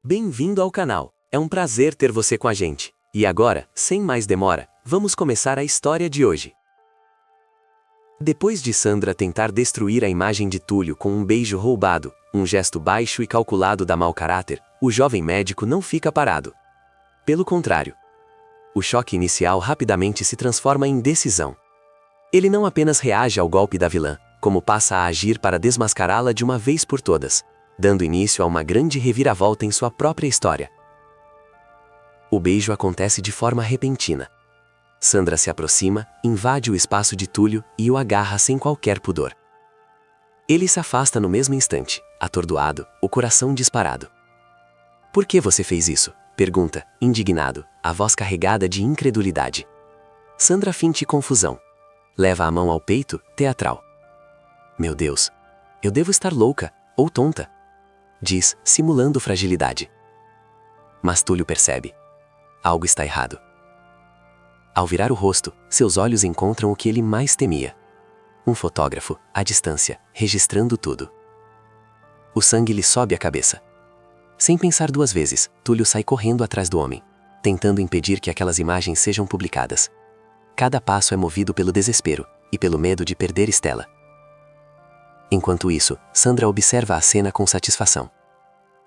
Bem-vindo ao canal. É um prazer ter você com a gente. E agora, sem mais demora, vamos começar a história de hoje. Depois de Sandra tentar destruir a imagem de Túlio com um beijo roubado, um gesto baixo e calculado da mau caráter, o jovem médico não fica parado. Pelo contrário, o choque inicial rapidamente se transforma em decisão. Ele não apenas reage ao golpe da vilã, como passa a agir para desmascará-la de uma vez por todas, dando início a uma grande reviravolta em sua própria história. O beijo acontece de forma repentina. Sandra se aproxima, invade o espaço de Túlio e o agarra sem qualquer pudor. Ele se afasta no mesmo instante, atordoado, o coração disparado. "Por que você fez isso?", pergunta, indignado, a voz carregada de incredulidade. Sandra finge confusão. Leva a mão ao peito, teatral. "Meu Deus, eu devo estar louca, ou tonta", diz, simulando fragilidade. Mas Túlio percebe. Algo está errado. Ao virar o rosto, seus olhos encontram o que ele mais temia. Um fotógrafo, à distância, registrando tudo. O sangue lhe sobe à cabeça. Sem pensar duas vezes, Túlio sai correndo atrás do homem, tentando impedir que aquelas imagens sejam publicadas. Cada passo é movido pelo desespero e pelo medo de perder Stella. Enquanto isso, Sandra observa a cena com satisfação.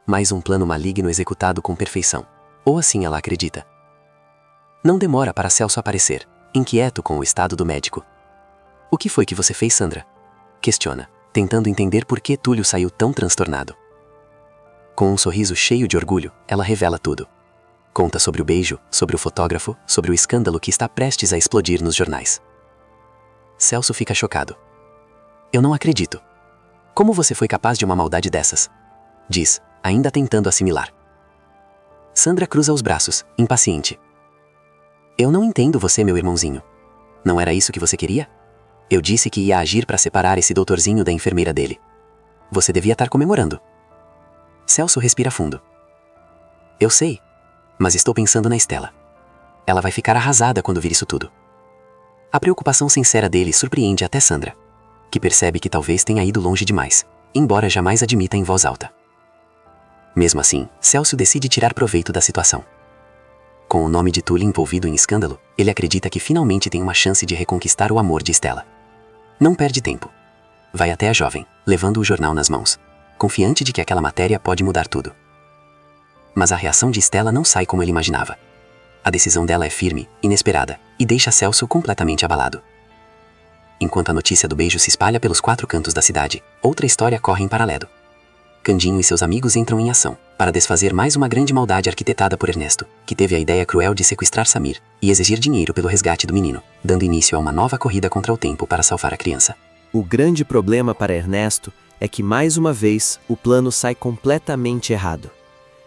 Mais um plano maligno executado com perfeição. Ou assim ela acredita. Não demora para Celso aparecer, inquieto com o estado do médico. "O que foi que você fez, Sandra?", questiona, tentando entender por que Túlio saiu tão transtornado. Com um sorriso cheio de orgulho, ela revela tudo. Conta sobre o beijo, sobre o fotógrafo, sobre o escândalo que está prestes a explodir nos jornais. Celso fica chocado. "Eu não acredito. Como você foi capaz de uma maldade dessas?", diz, ainda tentando assimilar. Sandra cruza os braços, impaciente. "Eu não entendo você, meu irmãozinho. Não era isso que você queria? Eu disse que ia agir para separar esse doutorzinho da enfermeira dele. Você devia estar comemorando." Celso respira fundo. "Eu sei, mas estou pensando na Stella. Ela vai ficar arrasada quando vir isso tudo." A preocupação sincera dele surpreende até Sandra, que percebe que talvez tenha ido longe demais, embora jamais admita em voz alta. Mesmo assim, Celso decide tirar proveito da situação. Com o nome de Túlio envolvido em escândalo, ele acredita que finalmente tem uma chance de reconquistar o amor de Stella. Não perde tempo. Vai até a jovem, levando o jornal nas mãos, confiante de que aquela matéria pode mudar tudo. Mas a reação de Stella não sai como ele imaginava. A decisão dela é firme, inesperada, e deixa Celso completamente abalado. Enquanto a notícia do beijo se espalha pelos 4 cantos da cidade, outra história corre em paralelo. Candinho e seus amigos entram em ação, para desfazer mais uma grande maldade arquitetada por Ernesto, que teve a ideia cruel de sequestrar Samir e exigir dinheiro pelo resgate do menino, dando início a uma nova corrida contra o tempo para salvar a criança. O grande problema para Ernesto é que, mais uma vez, o plano sai completamente errado.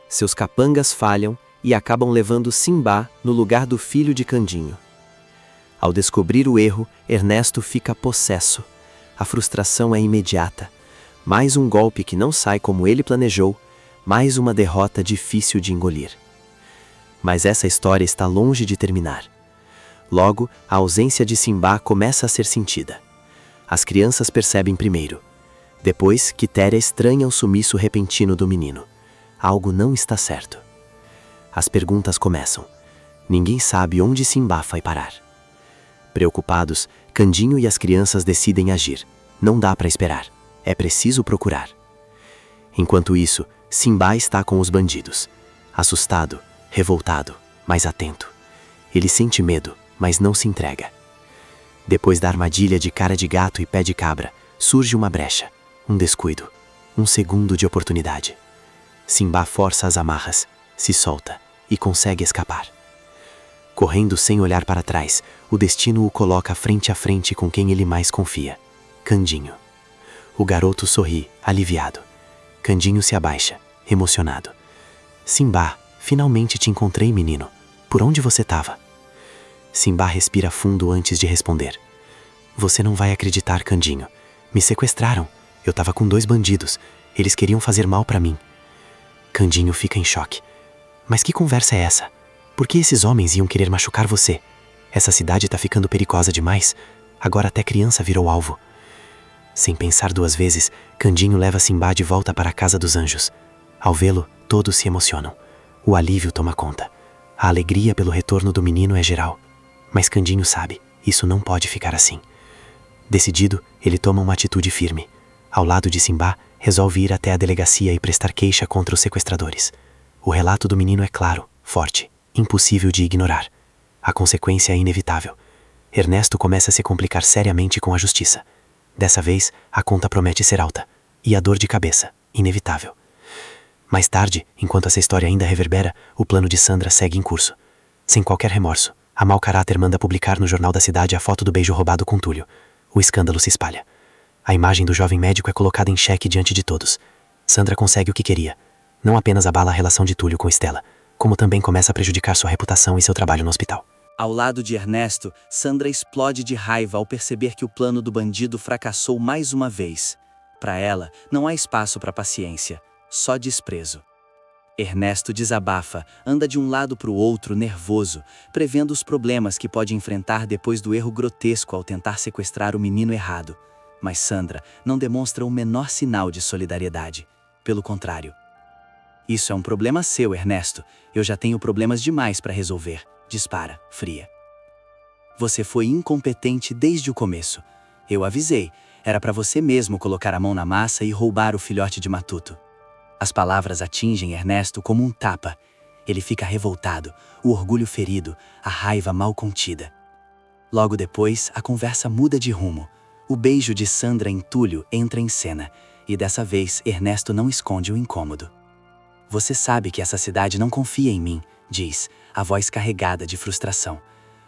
Seus capangas falham e acabam levando Simbá no lugar do filho de Candinho. Ao descobrir o erro, Ernesto fica possesso. A frustração é imediata. Mais um golpe que não sai como ele planejou, mais uma derrota difícil de engolir. Mas essa história está longe de terminar. Logo, a ausência de Simbá começa a ser sentida. As crianças percebem primeiro. Depois, Quitéria estranha o sumiço repentino do menino. Algo não está certo. As perguntas começam. Ninguém sabe onde Simbá foi parar. Preocupados, Candinho e as crianças decidem agir. Não dá para esperar. É preciso procurar. Enquanto isso, Simbá está com os bandidos. Assustado, revoltado, mas atento. Ele sente medo, mas não se entrega. Depois da armadilha de cara de gato e pé de cabra, surge uma brecha, um descuido, um segundo de oportunidade. Simbá força as amarras, se solta e consegue escapar. Correndo sem olhar para trás, o destino o coloca frente a frente com quem ele mais confia, Candinho. O garoto sorri, aliviado. Candinho se abaixa, emocionado. "Simbá, finalmente te encontrei, menino. Por onde você estava?" Simbá respira fundo antes de responder. "Você não vai acreditar, Candinho. Me sequestraram. Eu estava com 2 bandidos. Eles queriam fazer mal para mim." Candinho fica em choque. "Mas que conversa é essa? Por que esses homens iam querer machucar você? Essa cidade está ficando perigosa demais. Agora até criança virou alvo." Sem pensar 2 vezes, Candinho leva Simbá de volta para a Casa dos Anjos. Ao vê-lo, Todos se emocionam. O alívio toma conta. A alegria pelo retorno do menino é geral. Mas Candinho sabe, isso não pode ficar assim. Decidido, ele toma uma atitude firme. Ao lado de Simbá, resolve ir até a delegacia e prestar queixa contra os sequestradores. O relato do menino é claro, forte, impossível de ignorar. A consequência é inevitável. Ernesto começa a se complicar seriamente com a justiça. Dessa vez, a conta promete ser alta. E a dor de cabeça, inevitável. Mais tarde, enquanto essa história ainda reverbera, o plano de Sandra segue em curso. Sem qualquer remorso, a mau caráter manda publicar no jornal da cidade a foto do beijo roubado com Túlio. O escândalo se espalha. A imagem do jovem médico é colocada em xeque diante de todos. Sandra consegue o que queria. Não apenas abala a relação de Túlio com Estela, como também começa a prejudicar sua reputação e seu trabalho no hospital. Ao lado de Ernesto, Sandra explode de raiva ao perceber que o plano do bandido fracassou mais uma vez. Para ela, não há espaço para paciência, só desprezo. Ernesto desabafa, anda de um lado para o outro nervoso, prevendo os problemas que pode enfrentar depois do erro grotesco ao tentar sequestrar o menino errado. Mas Sandra não demonstra o menor sinal de solidariedade. Pelo contrário. Isso é um problema seu, Ernesto. Eu já tenho problemas demais para resolver. Dispara, fria. Você foi incompetente desde o começo. Eu avisei. Era para você mesmo colocar a mão na massa e roubar o filhote de matuto. As palavras atingem Ernesto como um tapa. Ele fica revoltado, o orgulho ferido, a raiva mal contida. Logo depois, a conversa muda de rumo. O beijo de Sandra em Túlio entra em cena, e dessa vez Ernesto não esconde o incômodo. Você sabe que essa cidade não confia em mim, diz, a voz carregada de frustração.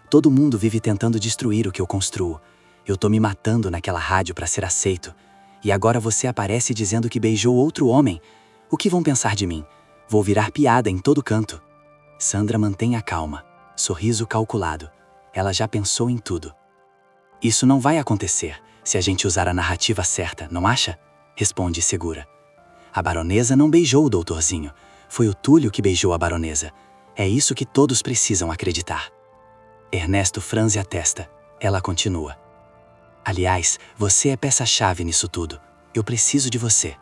Todo mundo vive tentando destruir o que eu construo. Eu tô me matando naquela rádio para ser aceito. E agora você aparece dizendo que beijou outro homem. O que vão pensar de mim? Vou virar piada em todo canto. Sandra mantém a calma, sorriso calculado. Ela já pensou em tudo. Isso não vai acontecer se a gente usar a narrativa certa, não acha? Responde segura. A baronesa não beijou o doutorzinho. Foi o Túlio que beijou a baronesa. É isso que todos precisam acreditar. Ernesto franze a testa. Ela continua. Aliás, você é peça-chave nisso tudo. Eu preciso de você.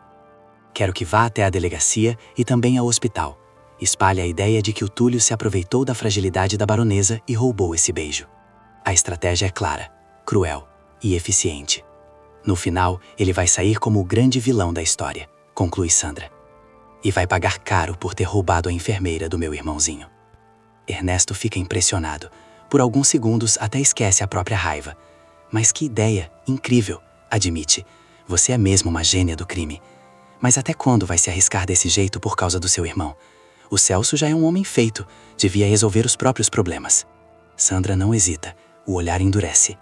Quero que vá até a delegacia e também ao hospital. Espalhe a ideia de que o Túlio se aproveitou da fragilidade da baronesa e roubou esse beijo. A estratégia é clara, cruel e eficiente. No final, ele vai sair como o grande vilão da história, conclui Sandra. E vai pagar caro por ter roubado a enfermeira do meu irmãozinho. Ernesto fica impressionado. Por alguns segundos até esquece a própria raiva. Mas que ideia, incrível, admite. Você é mesmo uma gênia do crime. Mas até quando vai se arriscar desse jeito por causa do seu irmão? O Celso já é um homem feito, devia resolver os próprios problemas. Sandra não hesita, o olhar endurece.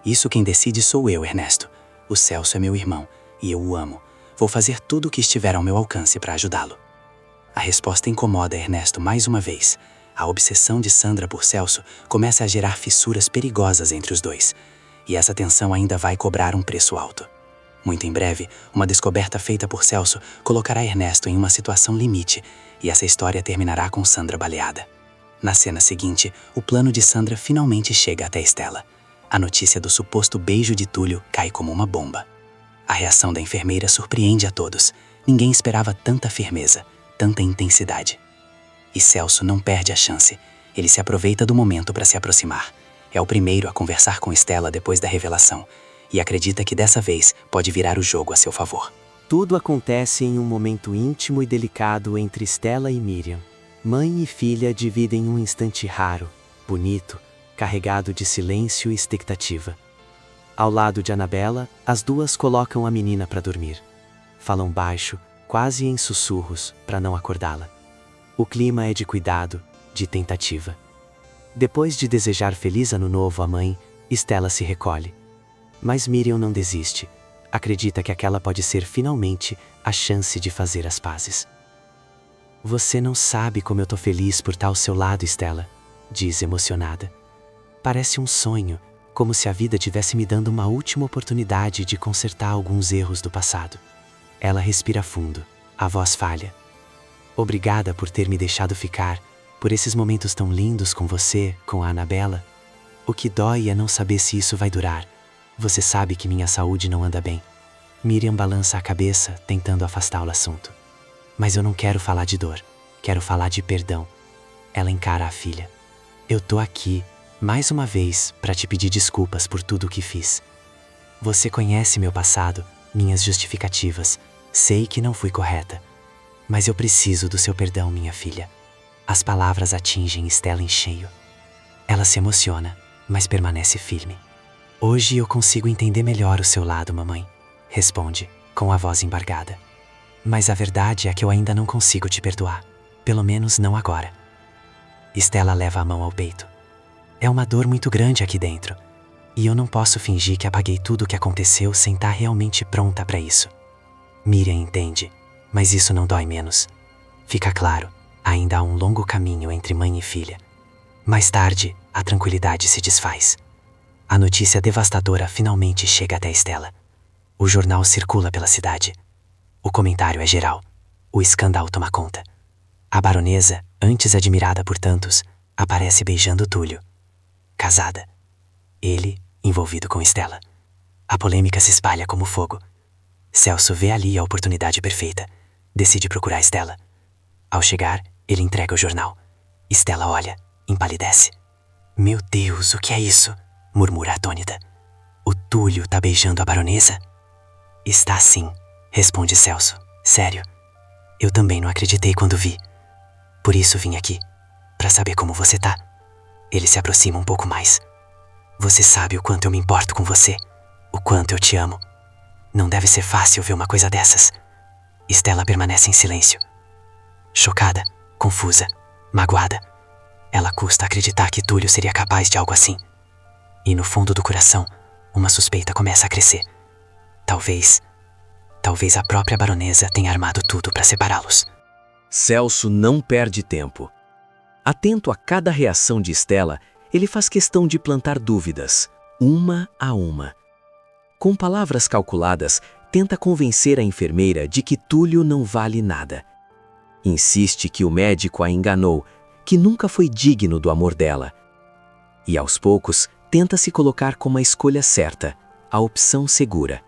Isso quem decide sou eu, Ernesto. O Celso é meu irmão, e eu o amo. Vou fazer tudo o que estiver ao meu alcance para ajudá-lo. A resposta incomoda Ernesto mais uma vez. A obsessão de Sandra por Celso começa a gerar fissuras perigosas entre os dois. E essa tensão ainda vai cobrar um preço alto. Muito em breve, uma descoberta feita por Celso colocará Ernesto em uma situação limite, e essa história terminará com Sandra baleada. Na cena seguinte, o plano de Sandra finalmente chega até Estela. A notícia do suposto beijo de Túlio cai como uma bomba. A reação da enfermeira surpreende a todos. Ninguém esperava tanta firmeza, tanta intensidade. E Celso não perde a chance. Ele se aproveita do momento para se aproximar. É o primeiro a conversar com Estela depois da revelação, e acredita que dessa vez pode virar o jogo a seu favor. Tudo acontece em um momento íntimo e delicado entre Estela e Miriam. Mãe e filha dividem um instante raro, bonito, carregado de silêncio e expectativa. Ao lado de Anabela, as duas colocam a menina para dormir. Falam baixo, quase em sussurros, para não acordá-la. O clima é de cuidado, de tentativa. Depois de desejar feliz ano novo à mãe, Estela se recolhe. Mas Miriam não desiste. Acredita que aquela pode ser finalmente a chance de fazer as pazes. Você não sabe como eu tô feliz por estar ao seu lado, Estela, diz emocionada. Parece um sonho, como se a vida tivesse me dando uma última oportunidade de consertar alguns erros do passado. Ela respira fundo, a voz falha. Obrigada por ter me deixado ficar, por esses momentos tão lindos com você, com a Anabela. O que dói é não saber se isso vai durar. Você sabe que minha saúde não anda bem. Miriam balança a cabeça, tentando afastar o assunto. Mas eu não quero falar de dor, quero falar de perdão. Ela encara a filha. Eu tô aqui, mais uma vez, para te pedir desculpas por tudo o que fiz. Você conhece meu passado, minhas justificativas. Sei que não fui correta. Mas eu preciso do seu perdão, minha filha. As palavras atingem Stella em cheio. Ela se emociona, mas permanece firme. Hoje eu consigo entender melhor o seu lado, mamãe, responde, com a voz embargada. Mas a verdade é que eu ainda não consigo te perdoar. Pelo menos não agora. Stella leva a mão ao peito. É uma dor muito grande aqui dentro. E eu não posso fingir que apaguei tudo o que aconteceu sem estar realmente pronta para isso. Miriam entende, mas isso não dói menos. Fica claro, ainda há um longo caminho entre mãe e filha. Mais tarde, a tranquilidade se desfaz. A notícia devastadora finalmente chega até Stella. O jornal circula pela cidade. O comentário é geral. O escândalo toma conta. A baronesa, antes admirada por tantos, aparece beijando Túlio. Casada. Ele, envolvido com Stella. A polêmica se espalha como fogo. Celso vê ali a oportunidade perfeita. Decide procurar Stella. Ao chegar, ele entrega o jornal. Stella olha, empalidece. Meu Deus, o que é isso? Murmura atônita. O Túlio tá beijando a baronesa? Está sim, responde Celso. Sério. Eu também não acreditei quando vi. Por isso vim aqui, para saber como você tá. Ele se aproxima um pouco mais. Você sabe o quanto eu me importo com você, o quanto eu te amo. Não deve ser fácil ver uma coisa dessas. Stella permanece em silêncio. Chocada, confusa, magoada. Ela custa acreditar que Túlio seria capaz de algo assim. E no fundo do coração, uma suspeita começa a crescer. Talvez a própria baronesa tenha armado tudo para separá-los. Celso não perde tempo. Atento a cada reação de Stella, ele faz questão de plantar dúvidas, uma a uma. Com palavras calculadas, tenta convencer a enfermeira de que Túlio não vale nada. Insiste que o médico a enganou, que nunca foi digno do amor dela. E aos poucos, tenta se colocar como a escolha certa, a opção segura.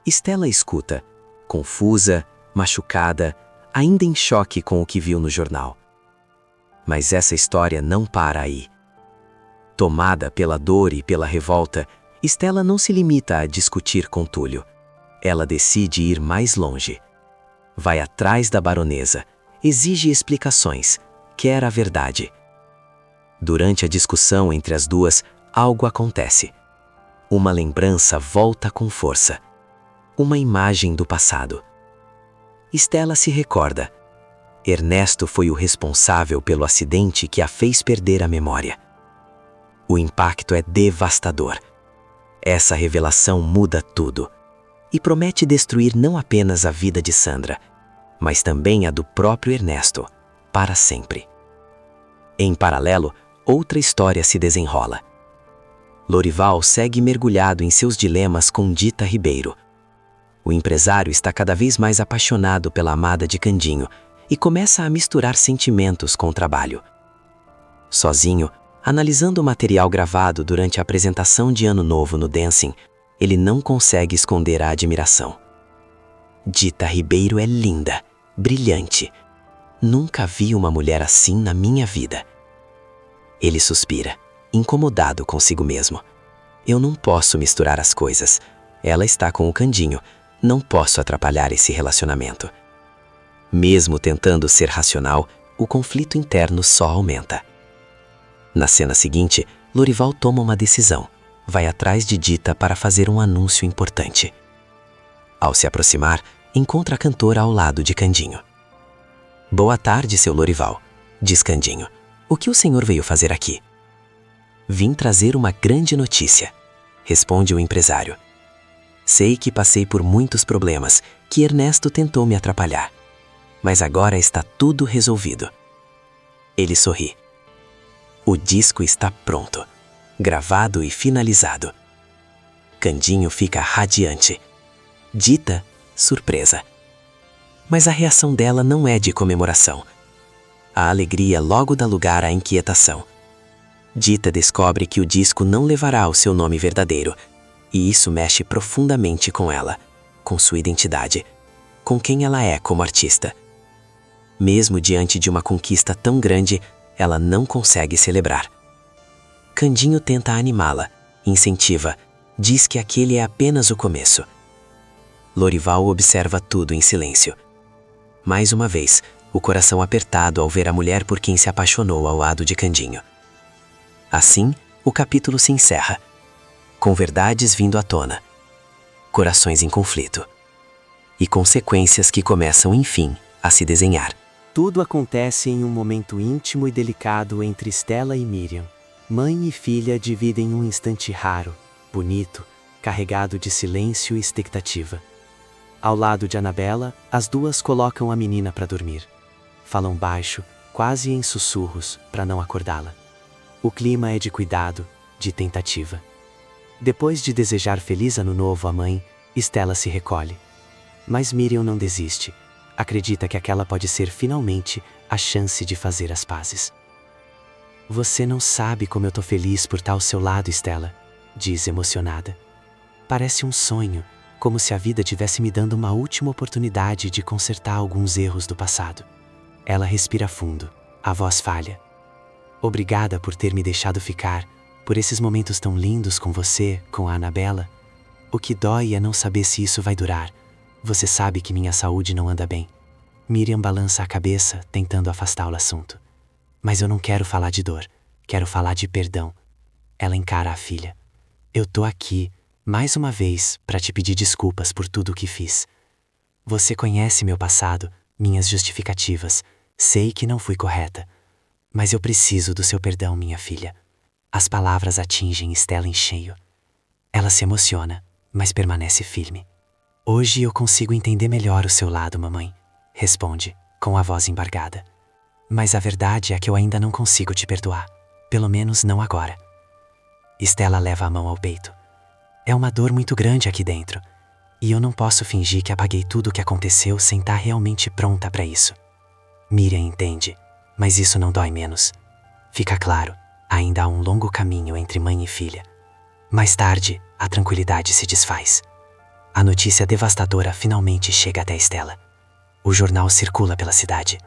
Stella escuta, confusa, machucada, ainda em choque com o que viu no jornal. Mas essa história não para aí. Tomada pela dor e pela revolta, Stella não se limita a discutir com Túlio. Ela decide ir mais longe. Vai atrás da baronesa, exige explicações, quer a verdade. Durante a discussão entre as duas, algo acontece. Uma lembrança volta com força. Uma imagem do passado. Stella se recorda. Ernesto foi o responsável pelo acidente que a fez perder a memória. O impacto é devastador. Essa revelação muda tudo e promete destruir não apenas a vida de Sandra, mas também a do próprio Ernesto, para sempre. Em paralelo, outra história se desenrola. Lorival segue mergulhado em seus dilemas com Dita Ribeiro. O empresário está cada vez mais apaixonado pela amada de Candinho e começa a misturar sentimentos com o trabalho. Sozinho, analisando o material gravado durante a apresentação de Ano Novo no Dancing, ele não consegue esconder a admiração. Dita Ribeiro é linda, brilhante. Nunca vi uma mulher assim na minha vida. Ele suspira, incomodado consigo mesmo. Eu não posso misturar as coisas. Ela está com o Candinho. Não posso atrapalhar esse relacionamento. Mesmo tentando ser racional, o conflito interno só aumenta. Na cena seguinte, Lorival toma uma decisão. Vai atrás de Dita para fazer um anúncio importante. Ao se aproximar, encontra a cantora ao lado de Candinho. Boa tarde, seu Lorival, diz Candinho. O que o senhor veio fazer aqui? Vim trazer uma grande notícia, responde o empresário. Sei que passei por muitos problemas, que Ernesto tentou me atrapalhar. Mas agora está tudo resolvido. Ele sorri. O disco está pronto, gravado e finalizado. Candinho fica radiante. Dita, surpresa. Mas a reação dela não é de comemoração. A alegria logo dá lugar à inquietação. Dita descobre que o disco não levará o seu nome verdadeiro, e isso mexe profundamente com ela, com sua identidade, com quem ela é como artista. Mesmo diante de uma conquista tão grande, ela não consegue celebrar. Candinho tenta animá-la, incentiva, diz que aquele é apenas o começo. Lorival observa tudo em silêncio. Mais uma vez, o coração apertado ao ver a mulher por quem se apaixonou ao lado de Candinho. Assim, o capítulo se encerra, com verdades vindo à tona, corações em conflito e consequências que começam, enfim, a se desenhar. Tudo acontece em um momento íntimo e delicado entre Stella e Miriam. Mãe e filha dividem um instante raro, bonito, carregado de silêncio e expectativa. Ao lado de Annabella, as duas colocam a menina para dormir. Falam baixo, quase em sussurros, para não acordá-la. O clima é de cuidado, de tentativa. Depois de desejar feliz ano novo à mãe, Stella se recolhe. Mas Miriam não desiste. Acredita que aquela pode ser finalmente a chance de fazer as pazes. Você não sabe como eu tô feliz por estar ao seu lado, Stella, diz emocionada. Parece um sonho, como se a vida tivesse me dando uma última oportunidade de consertar alguns erros do passado. Ela respira fundo, a voz falha. Obrigada por ter me deixado ficar, por esses momentos tão lindos com você, com a Annabella. O que dói é não saber se isso vai durar. Você sabe que minha saúde não anda bem. Miriam balança a cabeça, tentando afastar o assunto. Mas eu não quero falar de dor, quero falar de perdão. Ela encara a filha. Eu tô aqui, mais uma vez, para te pedir desculpas por tudo o que fiz. Você conhece meu passado, minhas justificativas. Sei que não fui correta. Mas eu preciso do seu perdão, minha filha. As palavras atingem Stella em cheio. Ela se emociona, mas permanece firme. Hoje eu consigo entender melhor o seu lado, mamãe, responde, com a voz embargada. Mas a verdade é que eu ainda não consigo te perdoar, pelo menos não agora. Stella leva a mão ao peito. É uma dor muito grande aqui dentro, e eu não posso fingir que apaguei tudo o que aconteceu sem estar realmente pronta para isso. Miriam entende, mas isso não dói menos. Fica claro, ainda há um longo caminho entre mãe e filha. Mais tarde, a tranquilidade se desfaz. A notícia devastadora finalmente chega até Stella. O jornal circula pela cidade.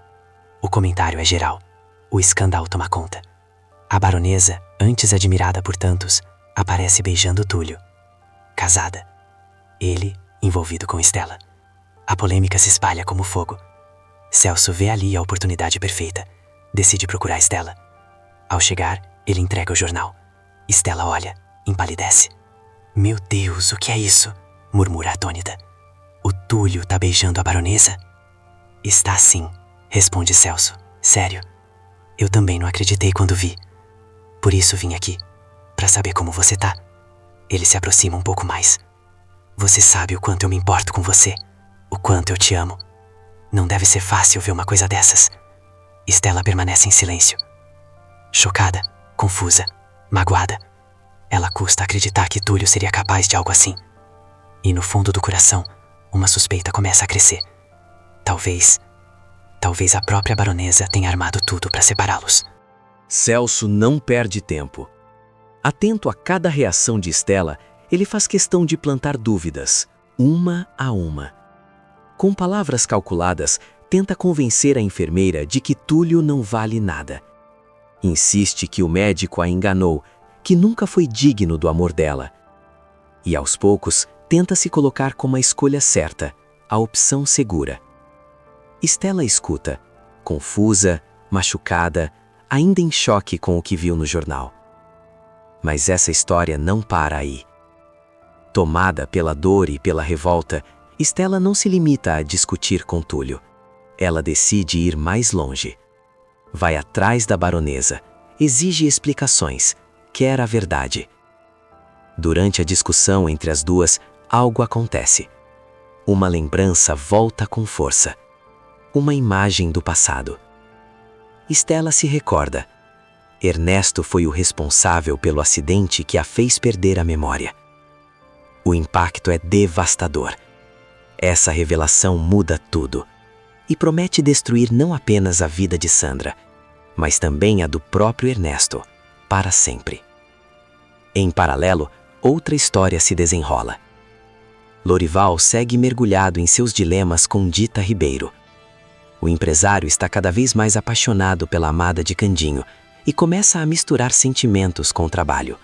O comentário é geral. O escândalo toma conta. A baronesa, antes admirada por tantos, aparece beijando Túlio. Casada. Ele, envolvido com Stella. A polêmica se espalha como fogo. Celso vê ali a oportunidade perfeita. Decide procurar Stella. Ao chegar, ele entrega o jornal. Stella olha, empalidece. Meu Deus, o que é isso? Murmura atônita. O Túlio tá beijando a baronesa? Está sim, responde Celso. Sério. Eu também não acreditei quando vi. Por isso vim aqui, para saber como você tá. Ele se aproxima um pouco mais. Você sabe o quanto eu me importo com você, o quanto eu te amo. Não deve ser fácil ver uma coisa dessas. Stella permanece em silêncio. Chocada, confusa, magoada. Ela custa acreditar que Túlio seria capaz de algo assim. E no fundo do coração, uma suspeita começa a crescer. Talvez a própria baronesa tenha armado tudo para separá-los. Celso não perde tempo. Atento a cada reação de Stella, ele faz questão de plantar dúvidas, uma a uma. Com palavras calculadas, tenta convencer a enfermeira de que Túlio não vale nada. Insiste que o médico a enganou, que nunca foi digno do amor dela. E aos poucos, tenta se colocar como a escolha certa, a opção segura. Stella escuta, confusa, machucada, ainda em choque com o que viu no jornal. Mas essa história não para aí. Tomada pela dor e pela revolta, Stella não se limita a discutir com Túlio. Ela decide ir mais longe. Vai atrás da baronesa, exige explicações, quer a verdade. Durante a discussão entre as duas, algo acontece. Uma lembrança volta com força. Uma imagem do passado. Stella se recorda. Ernesto foi o responsável pelo acidente que a fez perder a memória. O impacto é devastador. Essa revelação muda tudo e promete destruir não apenas a vida de Sandra, mas também a do próprio Ernesto, para sempre. Em paralelo, outra história se desenrola. Lorival segue mergulhado em seus dilemas com Dita Ribeiro. O empresário está cada vez mais apaixonado pela amada de Candinho e começa a misturar sentimentos com o trabalho.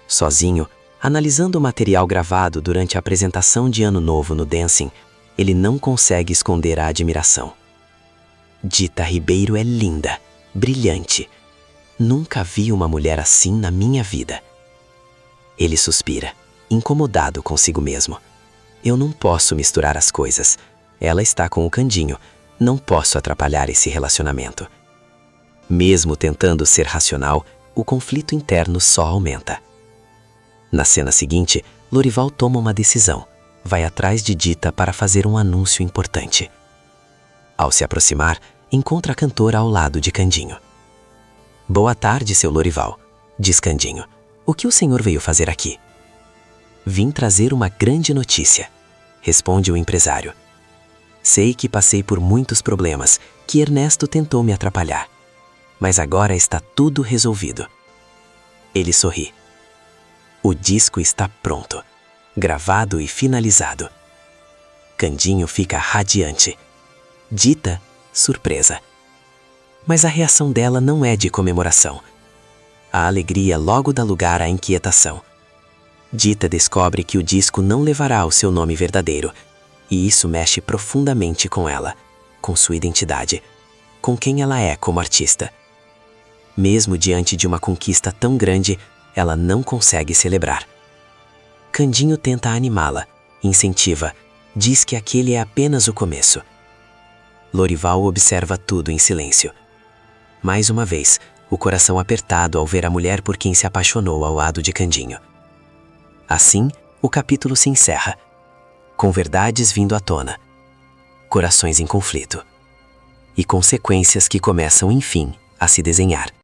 Sozinho, analisando o material gravado durante a apresentação de Ano Novo no Dancing, ele não consegue esconder a admiração. Dita Ribeiro é linda, brilhante. Nunca vi uma mulher assim na minha vida. Ele suspira, incomodado consigo mesmo. Eu não posso misturar as coisas. Ela está com o Candinho. Não posso atrapalhar esse relacionamento. Mesmo tentando ser racional, o conflito interno só aumenta. Na cena seguinte, Lorival toma uma decisão. Vai atrás de Dita para fazer um anúncio importante. Ao se aproximar, encontra a cantora ao lado de Candinho. Boa tarde, seu Lorival, diz Candinho. O que o senhor veio fazer aqui? Vim trazer uma grande notícia, responde o empresário. Sei que passei por muitos problemas, que Ernesto tentou me atrapalhar. Mas agora está tudo resolvido. Ele sorri. O disco está pronto, gravado e finalizado. Candinho fica radiante. Dita, surpresa. Mas a reação dela não é de comemoração. A alegria logo dá lugar à inquietação. Dita descobre que o disco não levará o seu nome verdadeiro, e isso mexe profundamente com ela, com sua identidade, com quem ela é como artista. Mesmo diante de uma conquista tão grande, ela não consegue celebrar. Candinho tenta animá-la, incentiva, diz que aquele é apenas o começo. Lorival observa tudo em silêncio. Mais uma vez, o coração apertado ao ver a mulher por quem se apaixonou ao lado de Candinho. Assim, o capítulo se encerra, com verdades vindo à tona, corações em conflito e consequências que começam, enfim, a se desenhar.